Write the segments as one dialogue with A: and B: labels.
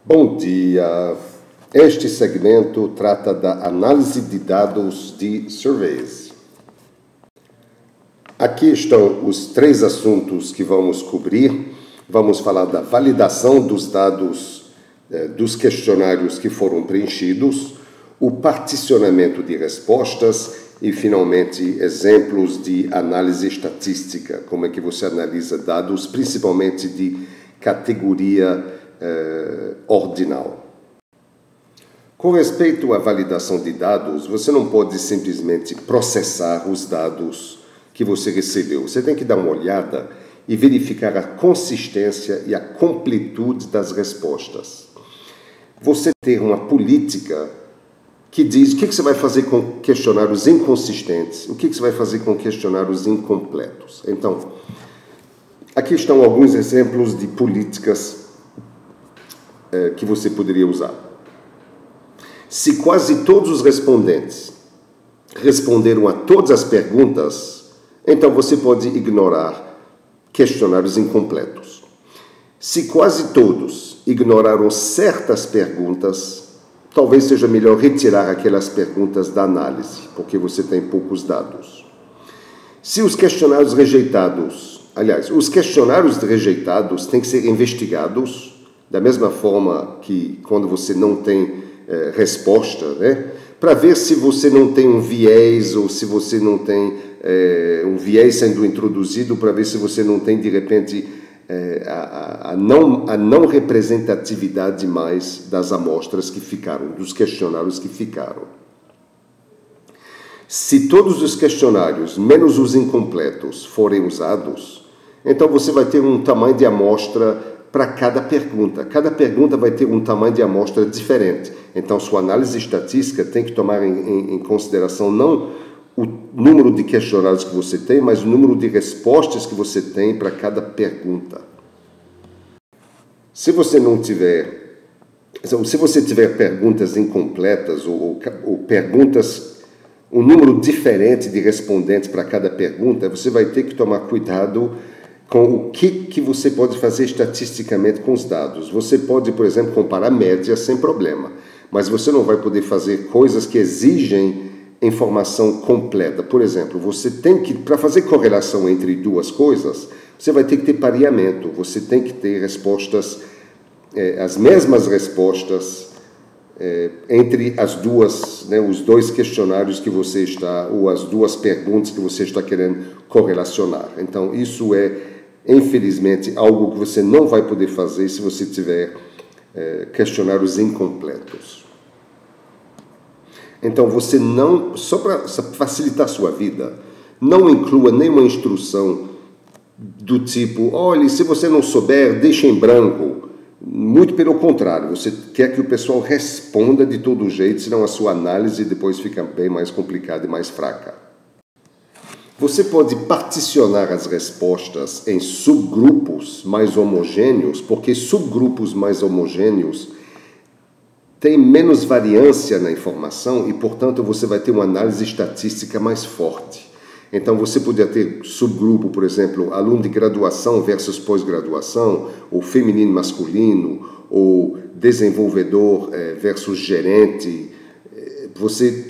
A: Bom dia! Este segmento trata da análise de dados de surveys. Aqui estão os 3 assuntos que vamos cobrir. Vamos falar da validação dos dados dos questionários que foram preenchidos, o particionamento de respostas e, finalmente, exemplos de análise estatística, como é que você analisa dados, principalmente de categoria ordinal. Com respeito à validação de dados, você não pode simplesmente processar os dados que você recebeu. Você tem que dar uma olhada e verificar a consistência e a completude das respostas. Você tem uma política que diz o que você vai fazer com questionários inconsistentes, o que você vai fazer com questionários incompletos. Então, aqui estão alguns exemplos de políticas que você poderia usar. Se quase todos os respondentes responderam a todas as perguntas, então você pode ignorar questionários incompletos. Se quase todos ignoraram certas perguntas, talvez seja melhor retirar aquelas perguntas da análise, porque você tem poucos dados. Se os questionários rejeitados, os questionários rejeitados têm que ser investigados, da mesma forma que quando você não tem resposta, né? Para ver se você não tem um viés ou se você não tem um viés sendo introduzido, para ver se você não tem, de repente, a não representatividade mais das amostras que ficaram, dos questionários que ficaram. Se todos os questionários, menos os incompletos, forem usados, então você vai ter um tamanho de amostra para cada pergunta. Cada pergunta vai ter um tamanho de amostra diferente. Então, sua análise estatística tem que tomar em consideração não o número de questionários que você tem, mas o número de respostas que você tem para cada pergunta. Se você tiver perguntas incompletas ou perguntas, um número diferente de respondentes para cada pergunta, você vai ter que tomar cuidado com o que você pode fazer estatisticamente com os dados. Você pode, por exemplo, comparar médias sem problema, mas você não vai poder fazer coisas que exigem informação completa. Por exemplo, você tem que, para fazer correlação entre duas coisas, você vai ter que ter pareamento, você tem que ter respostas, as mesmas respostas entre as duas, né, os dois questionários que você está, ou as duas perguntas que você está querendo correlacionar. Então, isso infelizmente, algo que você não vai poder fazer se você tiver questionários incompletos. Então, você não, só para facilitar a sua vida, não inclua nenhuma instrução do tipo, olhe, se você não souber, deixe em branco. Muito pelo contrário, você quer que o pessoal responda de todo jeito, senão a sua análise depois fica bem mais complicada e mais fraca. Você pode particionar as respostas em subgrupos mais homogêneos, porque subgrupos mais homogêneos têm menos variância na informação e, portanto, você vai ter uma análise estatística mais forte. Então, você poderia ter subgrupo, por exemplo, aluno de graduação versus pós-graduação, ou feminino masculino, ou desenvolvedor versus gerente.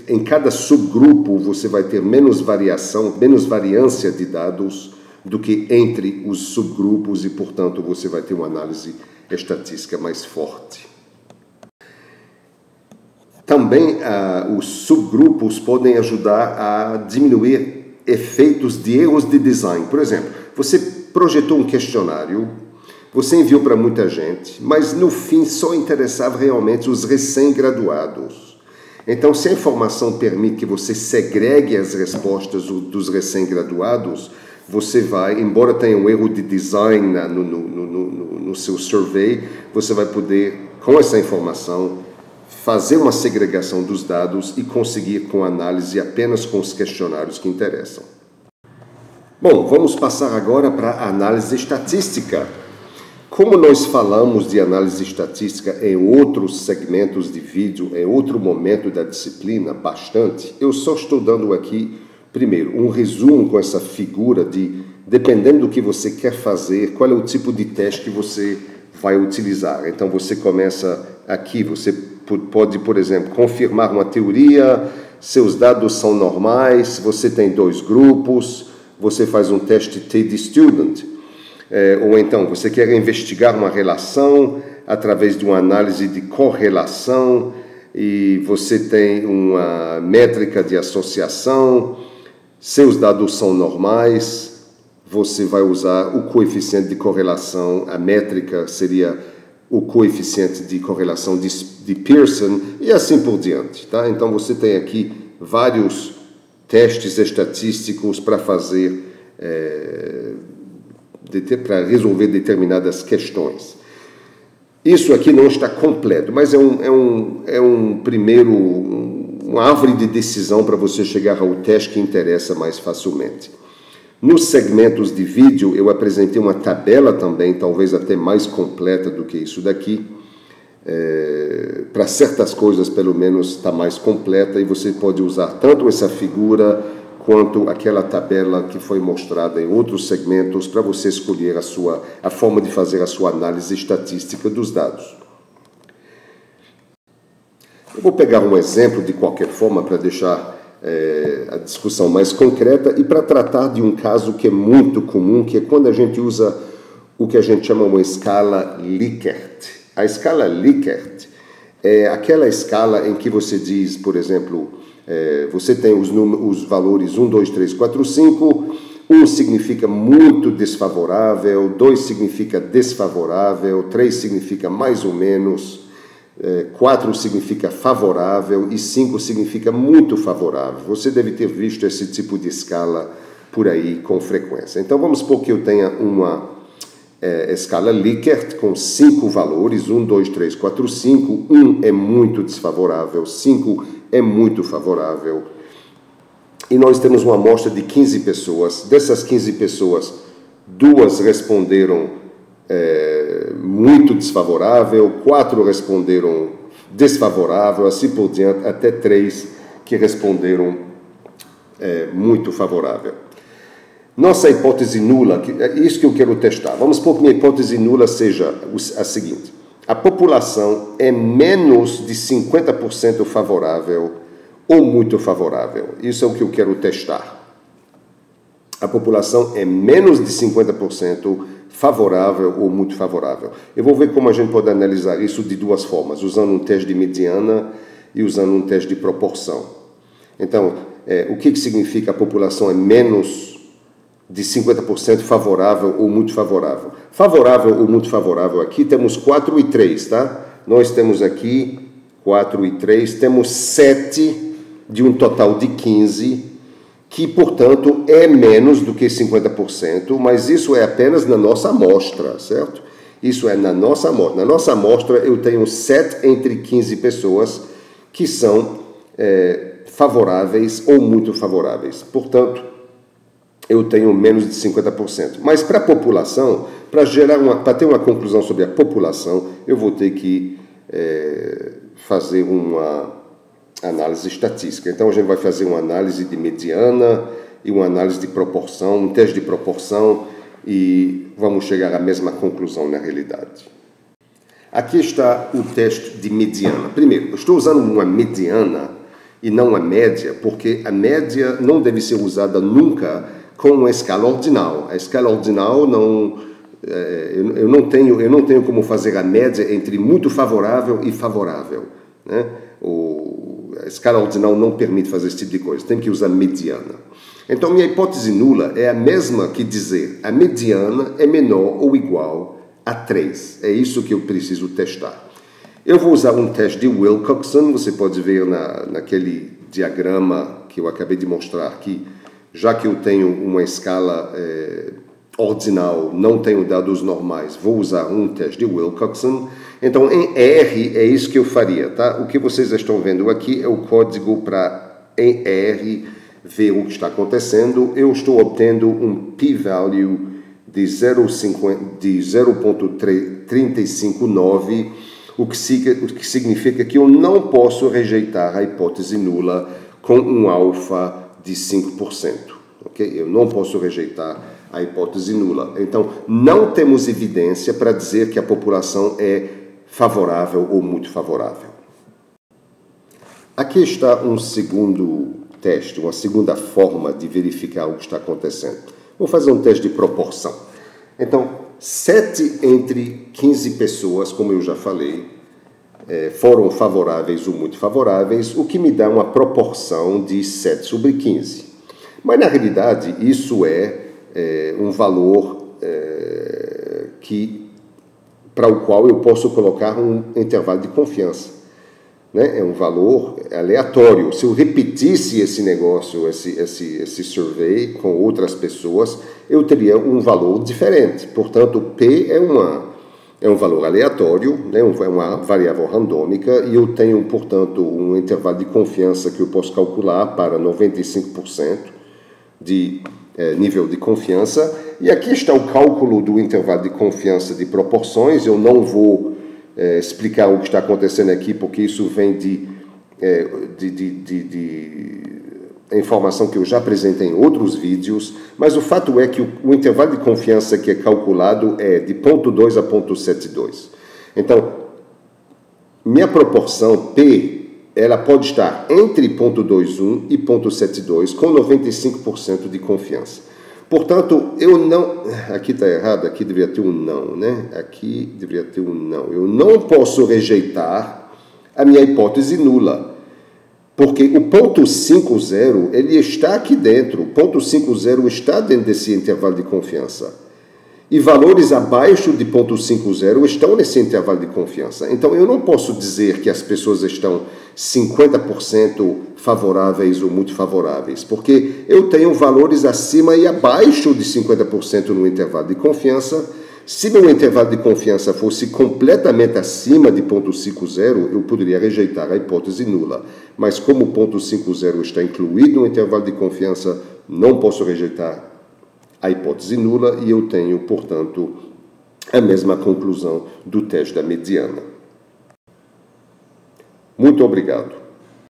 A: Em cada subgrupo, você vai ter menos variância de dados do que entre os subgrupos e, portanto, você vai ter uma análise estatística mais forte. Também os subgrupos podem ajudar a diminuir efeitos de erros de design. Por exemplo, você projetou um questionário, você enviou para muita gente, mas no fim só interessava realmente os recém-graduados. Então, se a informação permite que você segregue as respostas dos recém-graduados, você vai, embora tenha um erro de design no seu survey, você vai poder, com essa informação, fazer uma segregação dos dados e conseguir com análise apenas com os questionários que interessam. Bom, vamos passar agora para a análise estatística. Como nós falamos de análise estatística em outros segmentos de vídeo, em outro momento da disciplina, bastante, eu só estou dando aqui, primeiro, um resumo com essa figura de, dependendo do que você quer fazer, qual é o tipo de teste que você vai utilizar. Então, você começa aqui, você pode, por exemplo, confirmar uma teoria, seus dados são normais, você tem 2 grupos, você faz um teste T-de-Student. Ou então, você quer investigar uma relação através de uma análise de correlação e você tem uma métrica de associação, seus dados são normais, você vai usar o coeficiente de correlação, a métrica seria o coeficiente de correlação de Pearson e assim por diante. Tá? Então, você tem aqui vários testes estatísticos para fazer, para resolver determinadas questões. Isso aqui não está completo, mas é um primeiro, uma árvore de decisão para você chegar ao teste que interessa mais facilmente. Nos segmentos de vídeo, eu apresentei uma tabela também, talvez até mais completa do que isso daqui. Para certas coisas, pelo menos, está mais completa e você pode usar tanto essa figura quanto aquela tabela que foi mostrada em outros segmentos para você escolher a forma de fazer a sua análise estatística dos dados. Eu vou pegar um exemplo de qualquer forma para deixar a discussão mais concreta e para tratar de um caso que é muito comum, que é quando a gente usa o que a gente chama uma escala Likert. A escala Likert é aquela escala em que você diz, por exemplo, você tem os valores 1, 2, 3, 4, 5, 1 significa muito desfavorável, 2 significa desfavorável, 3 significa mais ou menos, 4 significa favorável e 5 significa muito favorável. Você deve ter visto esse tipo de escala por aí com frequência. Então, vamos supor que eu tenha uma escala Likert com 5 valores, 1, 2, 3, 4, 5. 1 é muito desfavorável, 5 é muito favorável. E nós temos uma amostra de 15 pessoas. Dessas 15 pessoas, 2 responderam muito desfavorável, 4 responderam desfavorável, assim por diante, até 3 que responderam muito favorável. Nossa hipótese nula, é isso que eu quero testar. Vamos supor que minha hipótese nula seja a seguinte: a população é menos de 50% favorável ou muito favorável. Isso é o que eu quero testar. A população é menos de 50% favorável ou muito favorável. Eu vou ver como a gente pode analisar isso de 2 formas, usando um teste de mediana e usando um teste de proporção. Então, o que significa a população é menos de 50% favorável ou muito favorável? Favorável ou muito favorável, aqui temos 4 e 3, tá? Nós temos aqui 4 e 3, temos 7 de um total de 15, que, portanto, é menos do que 50%, mas isso é apenas na nossa amostra, certo? Isso é na nossa amostra. Na nossa amostra, eu tenho 7 entre 15 pessoas que são favoráveis ou muito favoráveis. Portanto, eu tenho menos de 50%. Mas para a população, para ter uma conclusão sobre a população, eu vou ter que fazer uma análise estatística. Então, a gente vai fazer uma análise de mediana e uma análise de proporção, um teste de proporção, e vamos chegar à mesma conclusão na realidade. Aqui está o teste de mediana. Primeiro, eu estou usando uma mediana e não a média, porque a média não deve ser usada nunca com uma escala ordinal. A escala ordinal eu não tenho como fazer a média entre muito favorável e favorável, né? A escala ordinal não permite fazer esse tipo de coisa, tem que usar mediana. Então, minha hipótese nula é a mesma que dizer a mediana é menor ou igual a 3. É isso que eu preciso testar. Eu vou usar um teste de Wilcoxon, você pode ver naquele diagrama que eu acabei de mostrar aqui. Já que eu tenho uma escala ordinal, não tenho dados normais, vou usar um teste de Wilcoxon. Então, em R, é isso que eu faria, tá? O que vocês estão vendo aqui é o código para, em R, ver o que está acontecendo. Eu estou obtendo um p-value de 0.359, o que significa que eu não posso rejeitar a hipótese nula com um alfa de 5%. Okay? Eu não posso rejeitar a hipótese nula. Então, não temos evidência para dizer que a população é favorável ou muito favorável. Aqui está um segundo teste, uma segunda forma de verificar o que está acontecendo. Vou fazer um teste de proporção. Então, 7 entre 15 pessoas, como eu já falei, foram favoráveis ou muito favoráveis, o que me dá uma proporção de 7 sobre 15. Mas, na realidade, isso é um valor para o qual eu posso colocar um intervalo de confiança. Né? É um valor aleatório. Se eu repetisse esse negócio, esse survey com outras pessoas, eu teria um valor diferente. Portanto, P é um valor aleatório, né? É uma variável randômica, e eu tenho, portanto, um intervalo de confiança que eu posso calcular para 95% de nível de confiança. E aqui está o cálculo do intervalo de confiança de proporções. Eu não vou explicar o que está acontecendo aqui, porque isso vem de informação que eu já apresentei em outros vídeos, mas o fato é que o intervalo de confiança que é calculado é de 0,2 a 0,72. Então, minha proporção P, ela pode estar entre 0,21 e 0,72, com 95% de confiança. Portanto, eu não... Aqui está errado, aqui deveria ter um não, né? Aqui deveria ter um não. Eu não posso rejeitar a minha hipótese nula, porque o 0,50, ele está aqui dentro. O 0,50 está dentro desse intervalo de confiança. E valores abaixo de 0,50 estão nesse intervalo de confiança. Então, eu não posso dizer que as pessoas estão 50% favoráveis ou muito favoráveis, porque eu tenho valores acima e abaixo de 50% no intervalo de confiança. Se meu intervalo de confiança fosse completamente acima de 0,50, eu poderia rejeitar a hipótese nula. Mas como 0,50 está incluído no intervalo de confiança, não posso rejeitar a hipótese nula, e eu tenho, portanto, a mesma conclusão do teste da mediana. Muito obrigado.